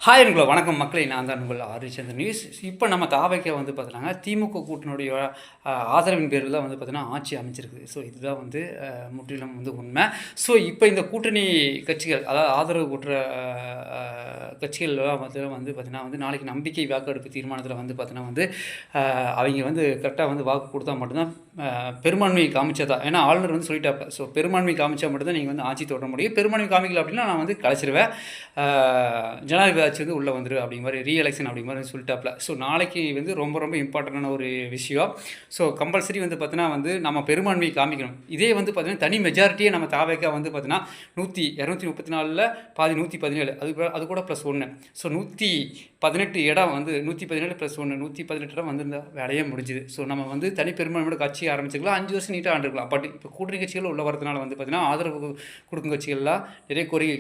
Hi உங்களை வணக்கம் மக்களே, நான் தான் உங்கள் ஆரிச்சந்திர நியூஸ். இப்போ நம்ம தாவைக்க வந்து பார்த்தீங்கன்னா திமுக கூட்டணியுடைய ஆதரவின் பேரில் தான் வந்து பார்த்தீங்கன்னா ஆட்சி அமைச்சிருக்கு. ஸோ இதுதான் வந்து முற்றிலும் வந்து உண்மை. ஸோ இப்போ இந்த கூட்டணி கட்சிகள், அதாவது ஆதரவு கூட்டுற கட்சிகள்லாம் வந்து பார்த்தீங்கன்னா வந்து நாளைக்கு நம்பிக்கை வாக்கெடுப்பு தீர்மானத்தில் வந்து பார்த்தீங்கன்னா வந்து அவங்க வந்து கரெக்டாக வந்து வாக்கு கொடுத்தா மட்டும்தான் பெரும்பான்மை காமிச்சதா. ஏன்னா ஆளுநர் வந்து சொல்லிட்டாப்ப. ஸோ பெரும்பான்மை காமிச்சா மட்டும்தான் நீங்கள் வந்து ஆட்சி தொடர முடியும். பெரும்பான்மை காமிக்கல அப்படின்னா நான் வந்து கலைச்சிருவேன், ஜனாதிபதி ஆட்சி வந்து உள்ளே வந்துடும் அப்படிங்கிற மாதிரி, ரீஎலெக்ஷன் அப்படிங்கிற மாதிரி சொல்லிட்டாப்ல. ஸோ நாளைக்கு வந்து ரொம்ப ரொம்ப இம்பார்ட்டண்டான ஒரு விஷயம். ஸோ கம்பல்சரி வந்து பார்த்தீங்கன்னா வந்து நம்ம பெரும்பான்மையை காமிக்கணும். இதே வந்து பார்த்தீங்கன்னா தனி மெஜாரிட்டியே நம்ம தாவேக்கா வந்து பார்த்தீங்கன்னா 234 பாதி 117, அது கூட ப்ளஸ் 1. ஸோ 118 இடம் வந்து 117 ப்ளஸ் 1 118 இடம் வந்திருந்தா வேலையே முடிஞ்சுது. ஸோ நம்ம வந்து தனி பெரும்பான்மையோட கட்சி ஆரம்பிச்சிக்கலாம், 5 வருஷம் நீட்டாக ஆண்டுருக்கலாம். பட் இப்போ கூட்டணி கட்சிகள் உள்ள வரதுனால வந்து பார்த்தீங்கன்னா ஆதரவு கொடுக்கும் கட்சிகள்லாம் நிறைய கோரிக்கை